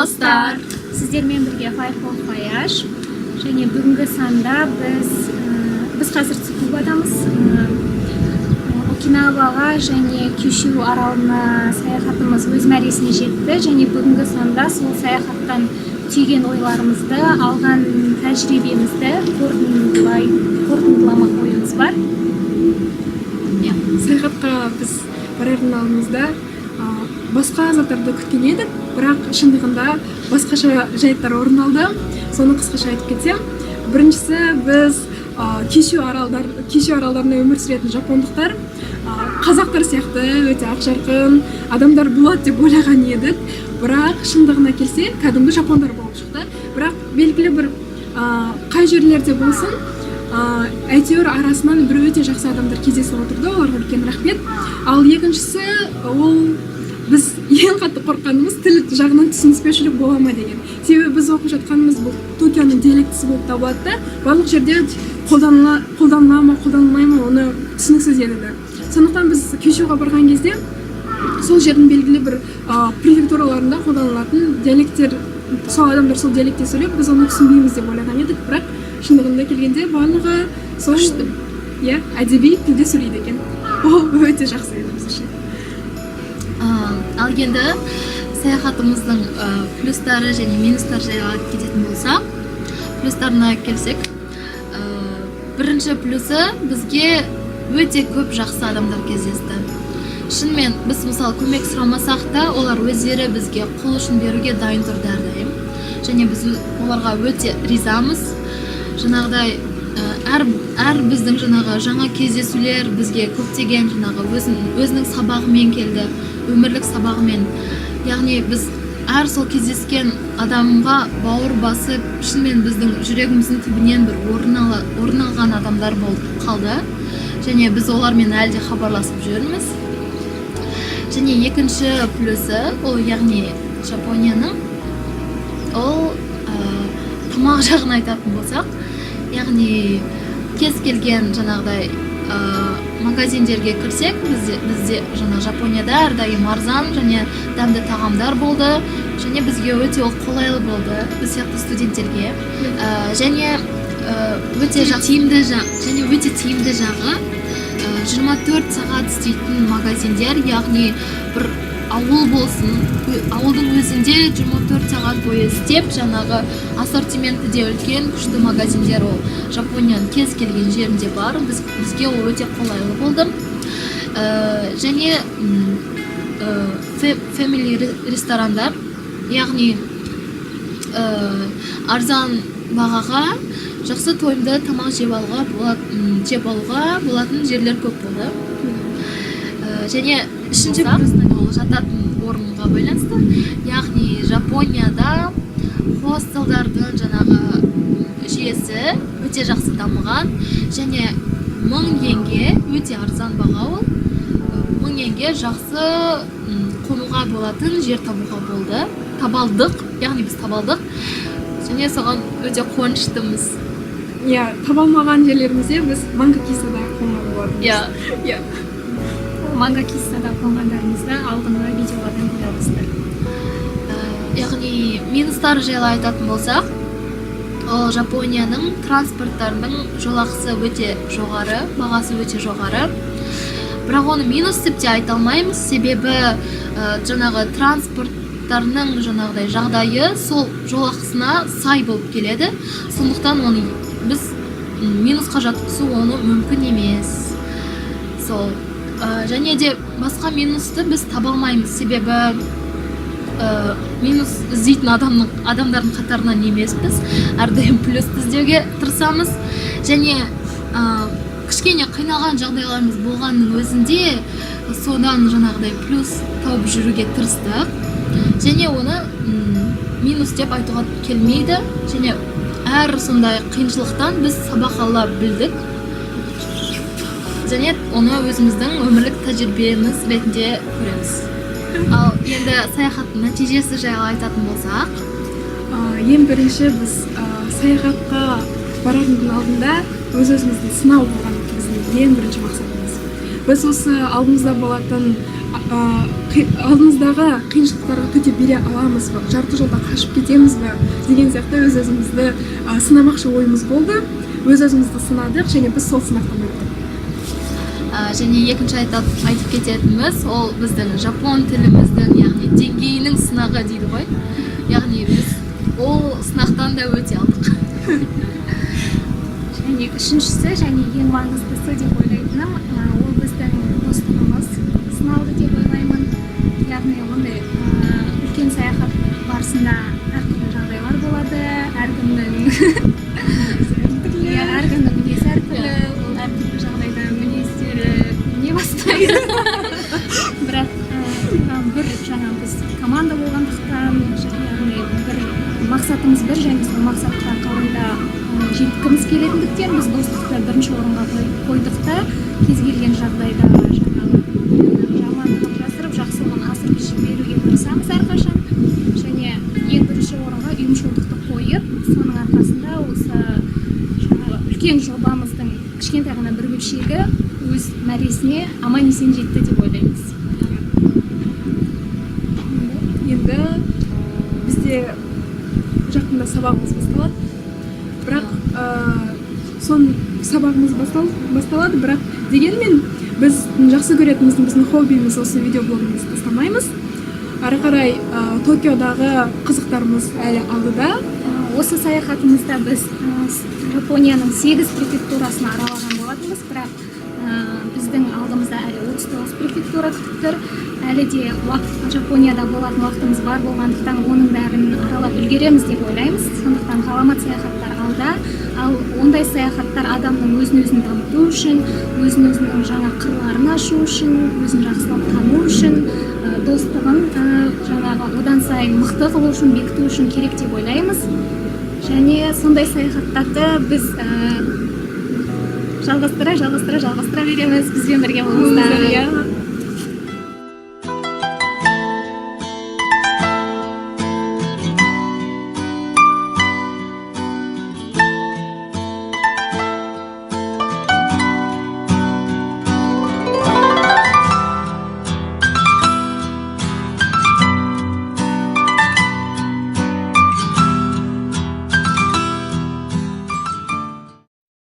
достар. Сіздермен бірге Файхол Фаяж. Және бүгінгі санда біз қазір Цукубадамыз. Окинаваға және Кюшю аралына саяхатымыз өз мәресіне жетті. Және бүгінгі санда сол саяхаттан түйген ойларымызды, алған тәжірибемізді қорытындыламақ ойымыз бар. Саяхатқа біз барардың алдымызда басқа заттарды күткен едік, бірақ шындығында басқаша жайттар орын алды. Соны қысқаша айтып кетсем, біріншісі біз Кюшю аралдарында өмір сүретін жапондықтар қазақтар сияқты өте ақжарқын адамдар болады деп ойлаған едік, бірақ шындығына келсе кәдімгі жапондар болып шықты. Бірақ белгілі бір қай жерлерде болсын, әйтеуір арасынан бір өте жақсы адамдар кездесіп отырды, оларға үлкен рахмет. Ал екіншісі, ол біз ең қатты қорыққанымыз тіл жағынан түсініспеушілік бола ма деген. Себебі біз оқып жатқанымыз бұл Токионың диалектісі болып табылады да, барлық жерде қолданыла ма, қолданылмай ма, оны түсініксіз еді. Сондықтан біз Кюшюға барған кезде сол жердің белгілі бір префектураларында қолданылатын диалекттер, сол адамдар сол диалектте сөйлеп, біз оны түсінбейміз деп ойлаған едік, бірақ шындығында келгенде барлығы сол әдеби тілде сөйлейді екен. Ол өте жақсы еді біз үшін. Ал енді саяхатымыздың плюстары және минустары жайлы кететін болсақ, плюстарына келсек, бірінші плюсы бізге өте көп жақсы адамдар кездесті. Шынымен біз мысалы көмек сұрамасақ та, олар өздері бізге қол ұшын беруге дайын тұрды әрдайым. Және біз оларға өте ризамыз. Жаңағыдай әр біздің жаңа кездесулер бізге көптеген өзінің сабағымен келді, өмірлік сабағымен. Яғни біз әр сол кездескен адамға бауыр басып, шынымен біздің жүрегіміздің түбінен бір орын алған адамдар болып қалды. Және біз олармен әлде хабарласып жүрміз. Және екінші плюсы, ол яғни Жапонияның, ол тамақ жағын айтатын болсақ, яғни кез келген жаңағыдай магазиндерге кірсек, бізде Жапонияда әрдайым арзан және дәмді тағамдар болды, және бізге өте қолайлы болды, біз сияқты студенттерге. Және өте тиімді жағы 24 сағат істейтін магазиндер, яғни бір ауыл болсын, ауылдың өзінде 24 сағат бойы істеп, жаңағы ассортименті де үлкен, күшті магазиндер ол Жапонияның кез келген жерінде бар, бізге ол өте қолайлы болды. Және family ресторандар, яғни арзан бағаға жақсы тойымды тамақ жеп алуға болатын жерлер көп болды. Және үшінші плюс жататын орынға байланысты, яғни Жапонияда хостелдардың жаңағы жүйесі өте жақсы дамыған, және 1000 йенге өте арзан баға ол. 1000 йенге жақсы қонуға болатын жер табалдық, яғни біз табалдық. Және соған өте қуаныштымыз. Табалмаған жерлерімізде біз Мангакисада қонған болатынбыз. Мангакисада қонғандарымызды алдыңғы видеолардан көре аласыздар. Яғни минустары жайлы айтатын болсақ, ол Жапонияның транспорттарының жолақысы өте жоғары, бағасы өте жоғары. Бірақ оны минус деп те айта алмаймыз, себебі жаңағы транспорттарының жаңағыдай жағдайы сол жолақысына сай болып келеді. Сондықтан оны біз минусқа жатқызу оны мүмкін емес. Және де басқа минусты біз таба алмаймыз, себебі минус іздейтін адамдардың қатарынан емеспіз, әрдайым плюсті іздеуге тырысамыз. Және кішкене қиналған жағдайларымыз болғанның өзінде содан жаңағыдай плюс тауып жүруге тырыстық. Және оны минус деп айтуға келмейді. Және әр сондай қиыншылықтан біз сабақ ала білдік. Және оны өзіміздің өмірлік тәжірибеміз ретінде көреміз. Ал енді саяхаттың нәтижесі жайлы айтатын болсақ, ең бірінші біз саяхатқа барардың алдында өз-өзімізді сынау болған біздің ең бірінші мақсатымыз. Біз осы алдымызда болатын алдымыздағы қиыншылықтарға төтеп бере аламыз ба, жарты жолда қашып кетеміз бе деген сияқты өз өзімізді сынамақшы ойымыз болды. Өз өзімізді сынадық және біз сол сынақтан өттік. Және екінші айтып кететініміз ол біздің жапон тіліміздің яғни деңгейінің сынағы дейді ғой. Яғни біз ол сынақтан да өте алдық. Және үшіншісі және ең маңыздысы деп ойлайтыным ол біздің достығымыз сыналды деп ойлаймын. Яғни ондай үлкен саяхат барысында әртүрлі жағдайлар болады, әркімнің мінезі әртүрлі, ол әртүрлі жағдайда мінездері не бастайды. Бірақ бір жаңа біз команда болғандықтан яғни бір мақсатымыз бір және сол мақсатқа қалай да жеткіміз келетіндіктен біз достықты бірінші орынға қойдық та кез келген жағдайда жаңағы жамандығын жасырып жақсылығын асырып жіберуге тырысамыз әрқашан. Және ең бірінші орынға ұйымшылдықты қойып, соның арқасында осы жаңағы үлкен жобамыздың кішкентай ғана бір бөлшегі өз мәресіне аман есен жетті деп ойлаймыз. Енді бізде жақында сабағымыз басталады. Бірақ сон сабағымыз басталады, бірақ дегенмен біз жақсы көретініміздің біздің хоббиміз осы видеоблогымызды тастамаймыз. Ары қарай Токиодағы қызықтарымыз әлі алдыда. Осы саяхатымызда біз Жапонияның 8 префектурасын аралаған болатынбыз, бірақ біздің алдымызда әлі 39 префектура күтіп тұр. Әлі де Жапонияда болатын уақытымыз бар болғандықтан оның бәрін аралап үлгереміз деп ойлаймыз. Сондықтан ғаламат саяхаттар алда, ал ондай саяхаттар адамның өзін дамыту үшін, өзінің жаңа қырларын ашу үшін, өзін жақсылап тану үшін, достығын жаңағы одан сайын мықты қылу үшін, бекіту үшін керек деп ойлаймыз. Және сондай саяхаттарды біз жалғастыра береміз. Бізбен бірге болыңыздар.